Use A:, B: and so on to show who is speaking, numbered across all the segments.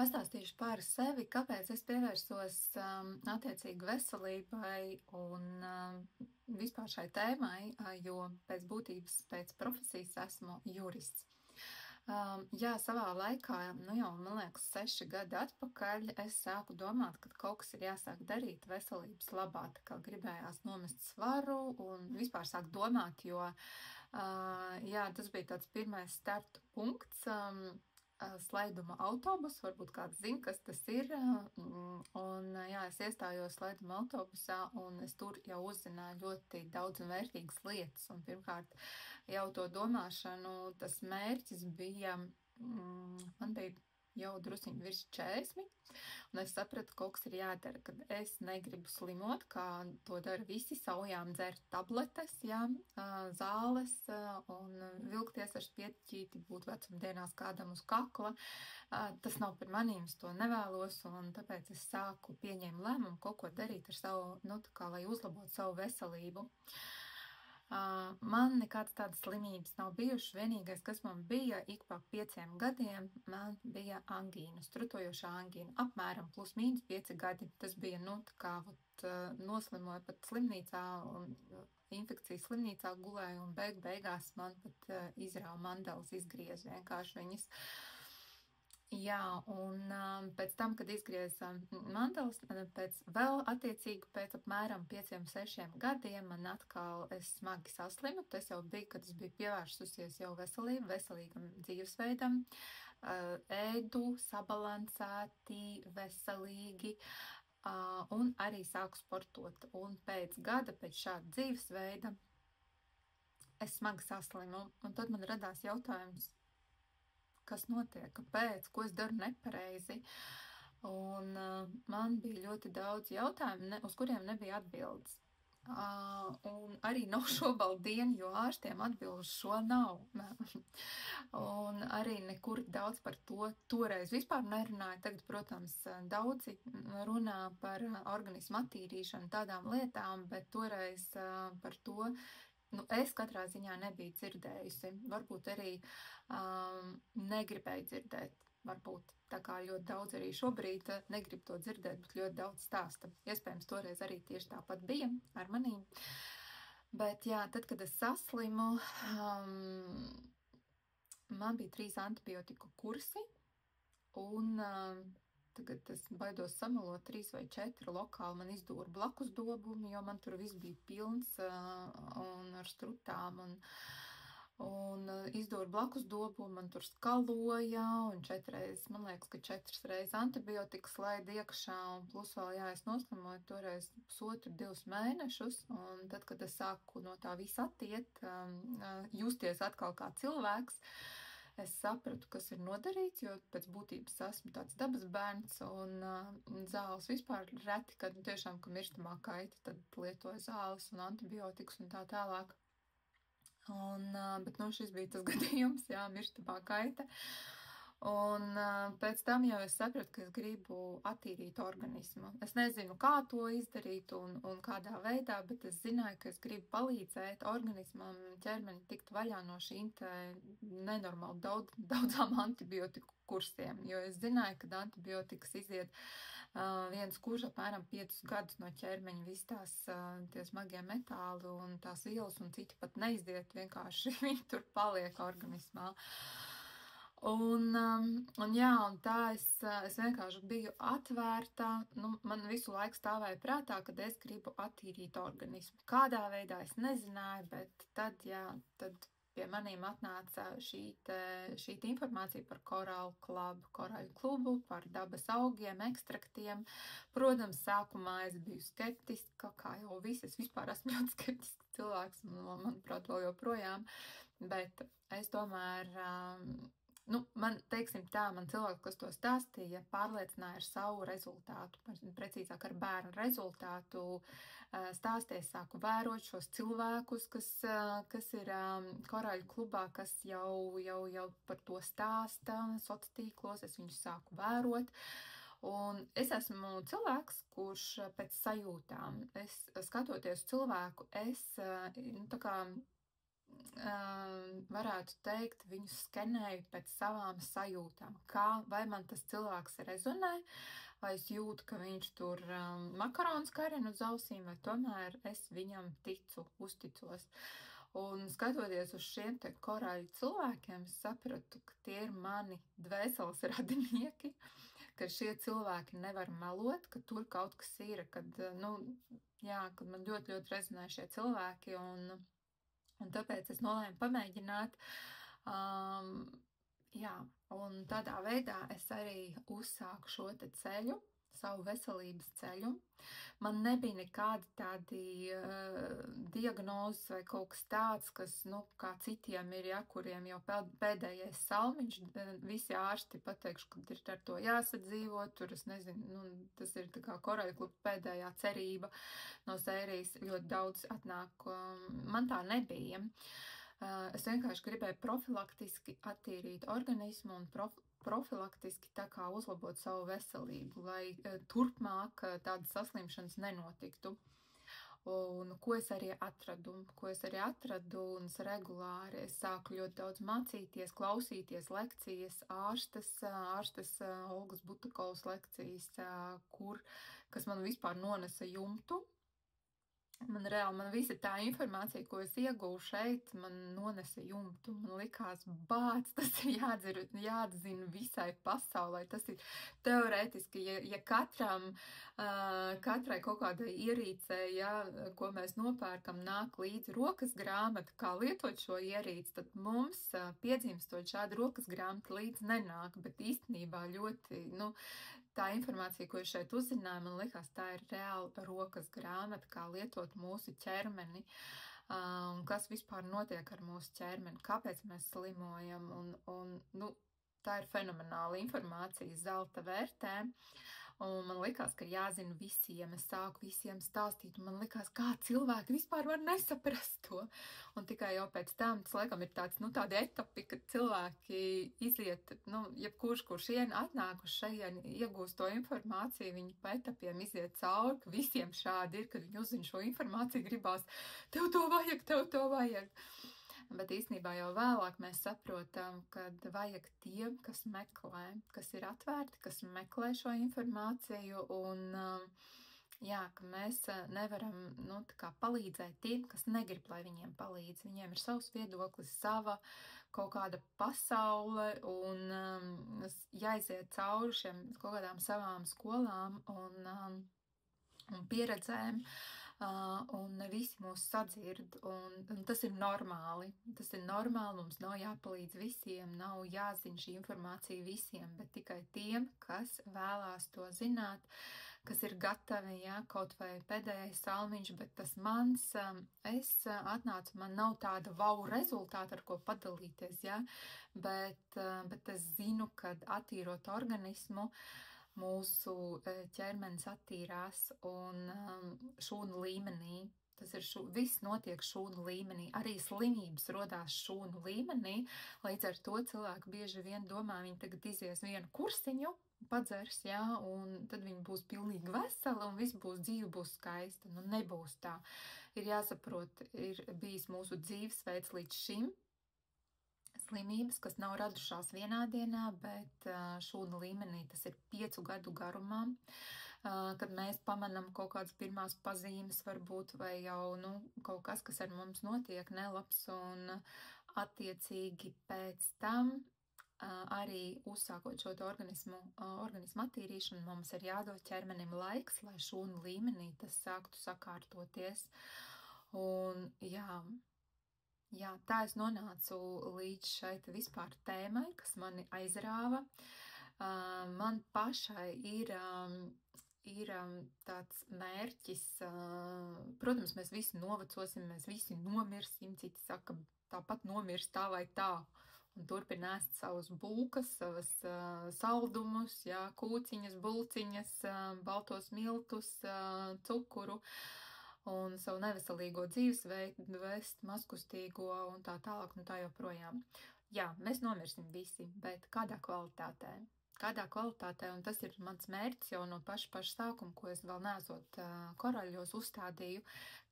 A: Pastāstīšu par sevi, kāpēc es pievērsos attiecīgi veselībai un vispār šai tēmai, jo pēc būtības, pēc profesijas esmu jurists. Jā, savā laikā, jau, man liekas, 6 gadi atpakaļ, es sāku domāt, ka kaut kas ir jāsāk darīt veselības labā, tā kā gribējās nomest svaru un vispār sākt domāt, jo, jā, tas bija tāds pirmais startu punkts, slaiduma autobusu, varbūt kāds zina, kas tas ir, un jā, es iestājos slaiduma autobusā, un es tur jau uzzināju ļoti daudz un vērtīgas lietas, un pirmkārt jau to domāšanu, tas mērķis bija, man bija jau drusciņi virs 40, un es sapratu, ka kaut kas ir jādara, kad es negribu slimot, kā to dara visi, saujām dzert tabletes, jā, zāles, un vilkties ar spieķīti, būt vecumdienās kādam uz kakla. Tas nav par manīm, es to nevēlos, un tāpēc es sāku pieņēmu lēmumu kaut ko darīt ar savu, tā kā, lai uzlabotu savu veselību. Man nekādas tādas slimības nav bijušas. Vienīgais, kas man bija, ik pa 5 gadiem, man bija angīna, strutojošā angīna, apmēram plus mīnus 5 gadi. Tas bija, tā kā, noslimoja pat slimnīcā un infekcijas slimnīcā gulēju, un beigās man pat izrāva mandeles, izgriez vienkārši viņas. Jā, un pēc tam, kad izgrieza mandeles, pēc apmēram 5-6 gadiem, man atkal es smagi saslimu. Tas jau bija, kad es biju pievērsusies jau veselīgam dzīvesveidam, ēdu sabalansēti, veselīgi, un arī sāku sportot. Un pēc gada, pēc šāda dzīvesveida, es smagi saslimu, un tad man radās jautājums, kas notiek, kāpēc, ko es daru nepareizi. Un man bija ļoti daudz jautājumu, uz kuriem nebija atbildes. Un arī nav šobrīd, jo ārstiem atbildes šo nav. Un arī nekur daudz par to toreiz vispār nerunāja. Tagad, protams, daudzi runā par organismu attīrīšanu, tādām lietām, bet toreiz par to es katrā ziņā nebiju dzirdējusi. Varbūt arī negribēju dzirdēt. Varbūt tā kā ļoti daudz arī šobrīd negrib to dzirdēt, bet ļoti daudz stāsta. Iespējams, toreiz arī tieši tāpat bija ar manīm. Bet jā, tad, kad es saslimu, man bija 3 antibiotiku kursi, un tagad es baidos samalot 3 vai 4 lokāli man izdūra blakus dobumi, jo man tur viss bija pilns un ar strutām un izdūra blakus dobumi, man tur skaloja un 4 reizes, man liekas, ka 4 reizes antibiotikas laida iekšā un plus vēl, jā, es noslimoju toreiz 1,5–2 mēnešus, un tad, kad es sāku no tā visa attiet, justies atkal kā cilvēks, es sapratu, kas ir nodarīts, jo pēc būtības esmu tāds dabas bērns, un zāles vispār reti, kad tiešām, ka mirstamā kaita, tad lietoju zāles un antibiotikas un tā tālāk. Bet šis bija tas gadījums, jā, mirstamā kaita. Un pēc tam jau es sapratu, ka es gribu attīrīt organismu. Es nezinu, kā to izdarīt un kādā veidā, bet es zināju, ka es gribu palīdzēt organismam, ķermeni tikt vaļā no šīm te nenormāli daudzām antibiotiku kursiem, jo es zināju, ka antibiotikas iziet viens kurs apmēram 5 gadus no ķermeņa, viss tās tie smagie metāli un tās vielas un citi pat neiziet, vienkārši viņi tur paliek organismā. Un tā es vienkārši biju atvērta, man visu laiku stāvēja prātā, kad es gribu attīrīt organismu. Kādā veidā es nezināju, bet tad pie manīm atnāca šī informācija par korāļu klubu, par dabas augiem, ekstraktiem. Protams, sākumā es biju skeptiska, kā jau viss, es vispār esmu ļoti skeptisks cilvēks, manuprāt, vēl joprojām, bet es tomēr man, teiksim tā, man cilvēki, kas to stāstīja, pārliecināja ar savu rezultātu, precīzāk ar bērnu rezultātu, stāstīja, sāku vērot šos cilvēkus, kas ir korāļu klubā, kas jau par to stāsta sociālos tīklos, es viņus sāku vērot. Un es esmu cilvēks, kurš pēc sajūtām, skatoties cilvēku, es tā kā varētu teikt, viņus skenēju pēc savām sajūtām. Vai man tas cilvēks rezonē, vai es jūtu, ka viņš tur makarons karina uz ausīm, vai tomēr es viņam ticu, uzticos. Un skatoties uz šiem te korāļu cilvēkiem, es sapratu, ka tie ir mani dvēseles radinieki, ka šie cilvēki nevar melot, ka tur kaut kas ir, kad man ļoti, ļoti rezonē šie cilvēki, un tāpēc es nolēmu pamēģināt. Un tādā veidā es arī uzsāku šo te ceļu, savu veselības ceļu. Man nebija nekādi tādi diagnozes vai kaut kas tāds, kas, kā citiem ir, kuriem jau pēdējais salmiņš, visi ārsti pateikšu, ka ir ar to jāsadzīvo, tur es nezinu, tas ir tā kā korāļu kluba pēdējā cerība no sērijas, ļoti daudz atnāk, man tā nebija. Es vienkārši gribēju profilaktiski attīrīt organismu un profilaktiski tā kā uzlabot savu veselību, lai turpmāk tādas saslimšanas nenotiktu. Un ko es arī atradu? Un es regulāri sāku ļoti daudz mācīties, klausīties lekcijas, ārstes Olgas Butakovas lekcijas, kas man vispār nonesa jumtu. Man visa tā informācija, ko es ieguvu šeit, man nonesa jumtu. Man likās, tas ir jāatzina visai pasaulē. Tas ir teorētiski, ja katrai kaut kādai ierīcei, ko mēs nopērkam, nāk līdzi rokas grāmata, kā lietot šo ierīci, tad mums piedzimstot šādu rokas grāmatu līdzi nenāk, bet īstenībā ļoti, tā informācija, ko es šeit uzzināju, man likās, tā ir reāla rokas grāmata, kā lietot mūsu ķermeni, un kas vispār notiek ar mūsu ķermeni, kāpēc mēs slimojam, un tā ir fenomenāla informācija, zelta vērtē, un man likās, ka jāzina visiem, es sāku visiem stāstīt, un man likās, kā cilvēki vispār var nesaprast to, un tikai jau pēc tam, tas laikam ir tādi etapi, kad cilvēki iziet, kurš atnāk uz šajien, iegūst to informāciju, viņi pa etapiem iziet cauri, ka visiem šādi ir, kad viņi uzzina šo informāciju, gribās, tev to vajag. Bet īstenībā jau vēlāk mēs saprotam, ka vajag tiem, kas meklē, kas ir atvērti, kas meklē šo informāciju, un ka mēs nevaram palīdzēt tiem, kas negrib, lai viņiem palīdz. Viņiem ir savs viedoklis, sava kaut kāda pasaule, un jāiziet cauri šiem kaut kādām savām skolām un pieredzēm. Un ne visi mūs sadzird, un tas ir normāli. Mums nav jāpalīdz visiem, nav jāzina šī informācija visiem, bet tikai tiem, kas vēlās to zināt, kas ir gatavi, kaut vai pēdējais salmiņš, bet tas mans, es atnācu, man nav tāda rezultāta, ar ko padalīties, bet es zinu, kad attīrot organismu, mūsu ķermenis attīrās un šūnu līmenī. Tas ir viss notiek šūnu līmenī. Arī slimības rodās šūnu līmenī. Līdz ar to cilvēki bieži vien domā, viņi tagad izies vienu kursiņu, padzers, un tad viņi būs pilnīgi veseli un viss dzīve būs skaista. Nebūs tā. Ir jāsaprot, ir bijis mūsu dzīvesveids līdz šim. Slimības, kas nav radušās vienā dienā, bet šūnu līmenī tas ir 5 gadu garumā, kad mēs pamanam kaut kādas pirmās pazīmes varbūt, vai jau kaut kas ar mums notiek nelabs, un attiecīgi pēc tam arī uzsākot šo organismu attīrīšanu, mums ir jādod ķermenim laiks, lai šūnu līmenī tas sāktu sakārtoties. Un tā es nonācu līdz šai vispār tēmai, kas mani aizrāva. Man pašai ir tāds mērķis, protams, mēs visi novecosim, mēs visi nomirsim, citi saka, tāpat nomirst tā vai tā, un turpina ēst savus bulkas, savas saldumus, kūciņas, bulciņas, baltos miltus, cukuru, un savu neveselīgo dzīvesveidu vest, mazkustīgo un tā tālāk un tā joprojām. Mēs nomirsim visi, bet kādā kvalitātē? Un tas ir mans mērķis jau no paša sākuma, ko es vēl neesot korāļos uzstādīju,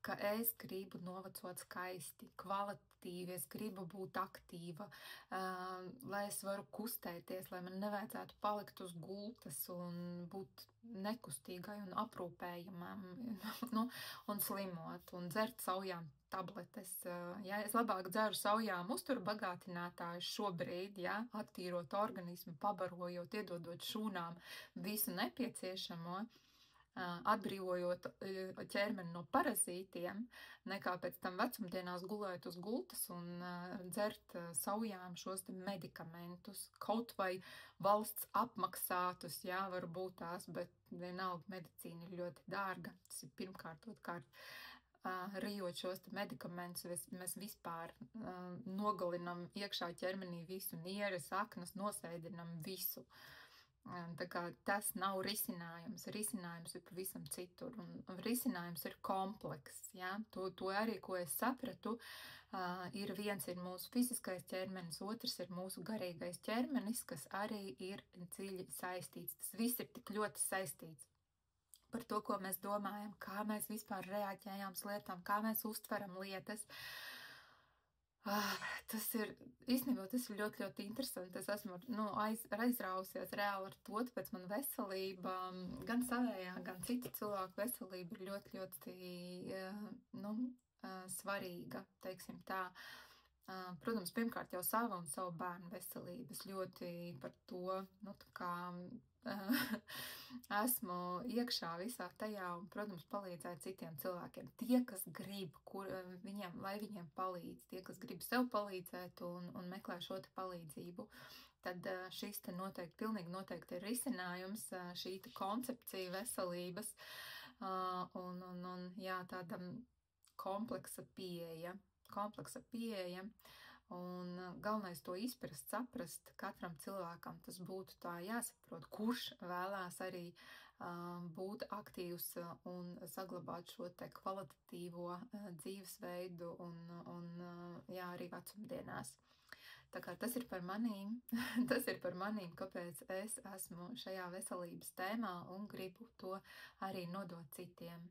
A: ka es gribu novecot skaisti, aktīvi, es gribu būt aktīva, lai es varu kustēties, lai man nevajadzētu palikt uz gultas un būt nekustīgai un aprūpējamam, nu, un slimot, un dzert saujām tabletes. Ja es labāk dzeru saujām uzturbagātinātājus šobrīd, ja, attīrot organismu, pabarojot, iedodot šūnām visu nepieciešamo, atbrīvojot ķermeni no parazītiem, nekā pēc tam vecumdienās gulēt uz gultas un dzert saujām šos te medikamentus, kaut vai valsts apmaksātus, jā, varbūt tās, bet vienalga medicīna ir ļoti dārga. Tas ir pirmkārt, otrkārt, rijot šos te medikamentus, mēs vispār nogalinam iekšā ķermenī visu nieres, aknas, nosēdinam visu. Tā kā tas nav risinājums. Risinājums ir pavisam citur. Un risinājums ir komplekss. Ja? To arī, ko es sapratu, viens ir mūsu fiziskais ķermenis, otrs ir mūsu garīgais ķermenis, kas arī ir dziļi saistīts. Tas viss ir tik ļoti saistīts. Par to, ko mēs domājam, kā mēs vispār reaģējam uz lietām, kā mēs uztveram lietas. Tas ir, īstenībā, tas ir ļoti, ļoti interesanti. Es esmu aizrausies reāli ar to, tāpēc man veselība, gan savējā, gan citu cilvēku veselība ir ļoti, ļoti svarīga, teiksim tā. Protams, pirmkārt jau savu un savu bērnu veselības ļoti par to, tā kā esmu iekšā visā tajā un, protams, palīdzēt citiem cilvēkiem. Tie, kas grib, lai viņiem palīdz, tie, kas grib sev palīdzēt un meklē šo te palīdzību, tad šis te noteikti, pilnīgi noteikti ir risinājums, šī te koncepcija veselības un jā, tāda kompleksa pieeja. Un galvenais to izprast, saprast katram cilvēkam, tas būtu tā jāsaprot, kurš vēlās arī būt aktīvs un saglabāt šo te kvalitatīvo dzīvesveidu un jā, arī vecumdienās. Tā kā tas ir par manīm, kāpēc es esmu šajā veselības tēmā un gribu to arī nodot citiem.